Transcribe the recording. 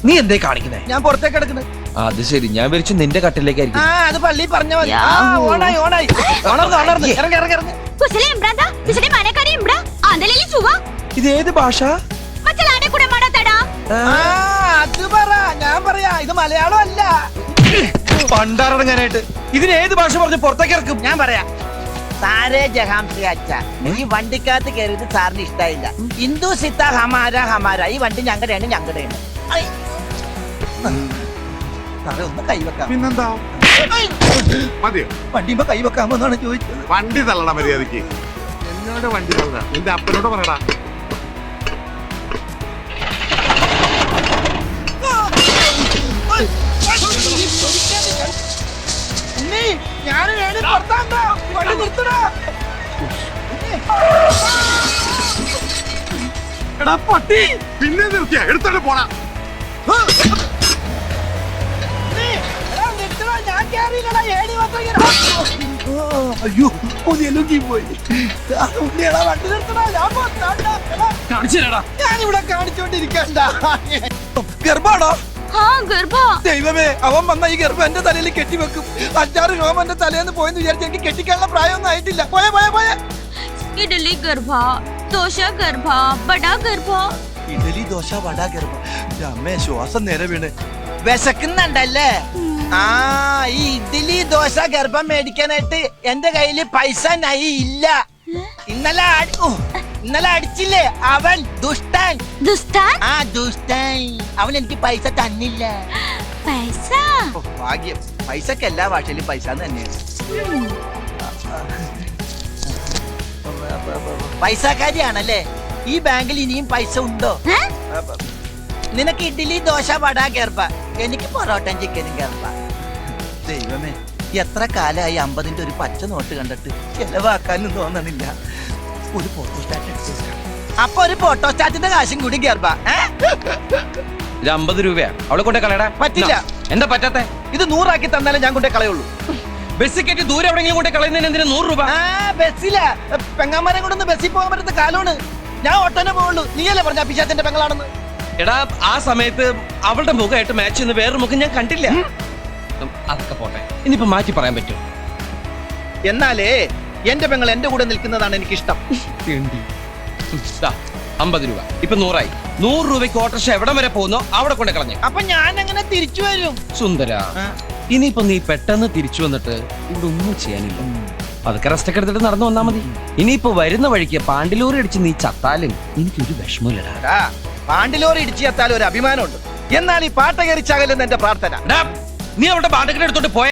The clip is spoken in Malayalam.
നീ എന്തേ കാണിക്കുന്നേ? ഞാൻ പുറത്തേക്ക് കിടക്കുന്നത്. അത് ശരി, ഞാൻ വിളിച്ചു നിന്റെ കട്ടിലേക്കായിരിക്കും. അത് പള്ളി പറഞ്ഞ മതി. ഓണായി ഓണായി ഇറങ്ങി ഇറങ്ങി ഇറങ്ങി. ഇത് ഏത് ഭാഷ? അത് പറ, ഞാൻ പറയാ. ഇത് മലയാളം അല്ല. പണ്ടാറടങ്ങാനായിട്ട് ഇതിന് ഏത് ഭാഷ പറഞ്ഞ് പുറത്തേക്ക് ഇറക്കും? ഞാൻ പറയാ. സാരേ ജഹാം സെ അച്ഛാ, ഈ വണ്ടിക്കകത്ത് കയറിയത് സാറിന് ഇഷ്ടായില്ല. ഹിന്ദു സിത്ത ഹമാര ഹമാര. ഈ വണ്ടി ഞങ്ങളുടെയാണ് ഞങ്ങളുടെയാണ്. സാറേ ഒന്ന് കൈവെക്കാം. പിന്നെന്താ മതിയോ? വണ്ടിയുമ്പോ കൈവെക്കാമോ എന്നാണ് ചോദിച്ചത്. വണ്ടി തള്ളണ മര്യാദക്ക്. എന്നോട് വണ്ടി തള്ള, നിന്റെ അപ്പനോട് പറയടാ. എടാ പട്ടി, പിന്നെ നിർത്തിയാ എടുത്തോണ്ട് പോണ. അയ്യോ പുതിയ പോയി. ഞാനിവിടെ കാണിച്ചോണ്ടിരിക്കണ്ട. ഗർഭാണോ? ദൈവമേ, അവൻ വന്ന ഈ ഗർഭം എന്റെ തലയിൽ കെട്ടിവെക്കും. 5-6 രോമം എന്റെ തലേന്ന് പോയെന്ന് വിചാരിച്ച് എനിക്ക് കെട്ടിക്കാനുള്ള പ്രായമൊന്നും ആയിട്ടില്ല. പോയെ പോയെ പോയെ. ഇഡലി ഗർഭ, ദോശ ഗർഭ, വട ഗർഭ. ഇഡലി ദോശ വട ഗർഭ. അമ്മേ, ശ്വാസം നേരെ വീണ്. വിശക്കുന്നുണ്ടല്ലേ? ഈ ഇഡ്ഡലി ദോശ ഗർഭം മേടിക്കാനായിട്ട് എന്റെ കയ്യില് പൈസ നൈ ഇല്ല. ഇന്നലെ അടിച്ചില്ലേ അവൻ ദുഷ്ടൻ. ദുഷ്ടൻ അവൻ എനിക്ക് പൈസ തന്നില്ല. ഭാഗ്യം, പൈസക്ക് എല്ലാ ഭാഷയിലും പൈസ തന്നെയാണ്. പൈസക്കാരിയാണല്ലേ? ഈ ബാങ്കിൽ ഇനിയും പൈസ ഉണ്ടോ? നിനക്ക് ഇഡ്ഡലി ദോശ വട ഗർഭ, എനിക്ക് പൊറോട്ടയും ചിക്കനും ഗർഭ. ദൈവമേ, എത്ര കാലമായി 50-ന്റെ ഒരു പച്ച നോട്ട് കണ്ടിട്ട് ചെലവാക്കാനും തോന്നണില്ല. ഒരു ഫോട്ടോസ്റ്റാറ്റ് എടുത്തു. അപ്പൊ ഒരു ഫോട്ടോസ്റ്റാറ്റിന്റെ കാശും കൂടി ഗർഭ. ഇത് 50 രൂപയാ. അവളെ കൊണ്ടേ കളയടാ. പറ്റില്ല. എന്താ പറ്റാത്തെ? ഇത് 100 ആക്കി തന്നാലേ ഞാൻ കൊണ്ടേ കളയുള്ളൂ. ബസ്സിൽ കയറ്റി ദൂരെ എവിടെയെങ്കിലും കൊണ്ടേ കളയുന്നതിന് എന്തിനാ 100 രൂപ? ബസ്സില പെങ്ങാമാരെ കൊണ്ടൊന്ന് ബസ്സിൽ പോകാൻ പറ്റുന്ന കാലമാണ്. ഞാൻ ഓട്ടോനെ പോകുള്ളൂ. നീയല്ലേ പറഞ്ഞ പിശാചന്റെ പെങ്ങളാണെന്ന്? എടാ, ആ സമയത്ത് അവളുടെ മുഖമായിട്ട് മാച്ച് ചെയ്യുന്ന വേറൊരു മുഖം ഞാൻ കണ്ടില്ല. അതൊക്കെ പോട്ടെ, ഇനിയിപ്പോ മാറ്റി പറയാൻ പറ്റും. എന്നാലേ എന്റെ പെങ്ങൾ എന്റെ കൂടെ നിൽക്കുന്നതാണ് എനിക്കിഷ്ടം. 50 രൂപ ഇപ്പൊ 100 ആയി. 100 രൂപയ്ക്ക് ഓട്ടോറിക്ഷ എവിടം വരെ പോകുന്നോ അവിടെ കൊണ്ട് കളഞ്ഞു. അപ്പൊ ഞാൻ എങ്ങനെ തിരിച്ചു വരും? സുന്ദര, ഇനിയിപ്പോ നീ പെട്ടെന്ന് തിരിച്ചു വന്നിട്ട് ഇവിടെ ഒന്നും ചെയ്യാനില്ല. അതൊക്കെ റെസ്റ്റ് ഒക്കെ എടുത്തിട്ട് നടന്നു വന്നാ മതി. ഇനിയിപ്പോ വരുന്ന വഴിക്ക് പാണ്ടിലൂറി അടിച്ച് നീ ചത്താലും എനിക്കൊരു വിഷമമില്ലടാ. പാണ്ടിലോറി ഇടിച്ചു ചത്താലും ഒരു അഭിമാനമുണ്ട്. എന്നാൽ ഈ പാട്ട കയറിച്ചാകലെന്ന് എന്റെ പ്രാർത്ഥന. നീ അവളുടെ പാട്ടൊക്കെ എടുത്തോട്ട് പോയ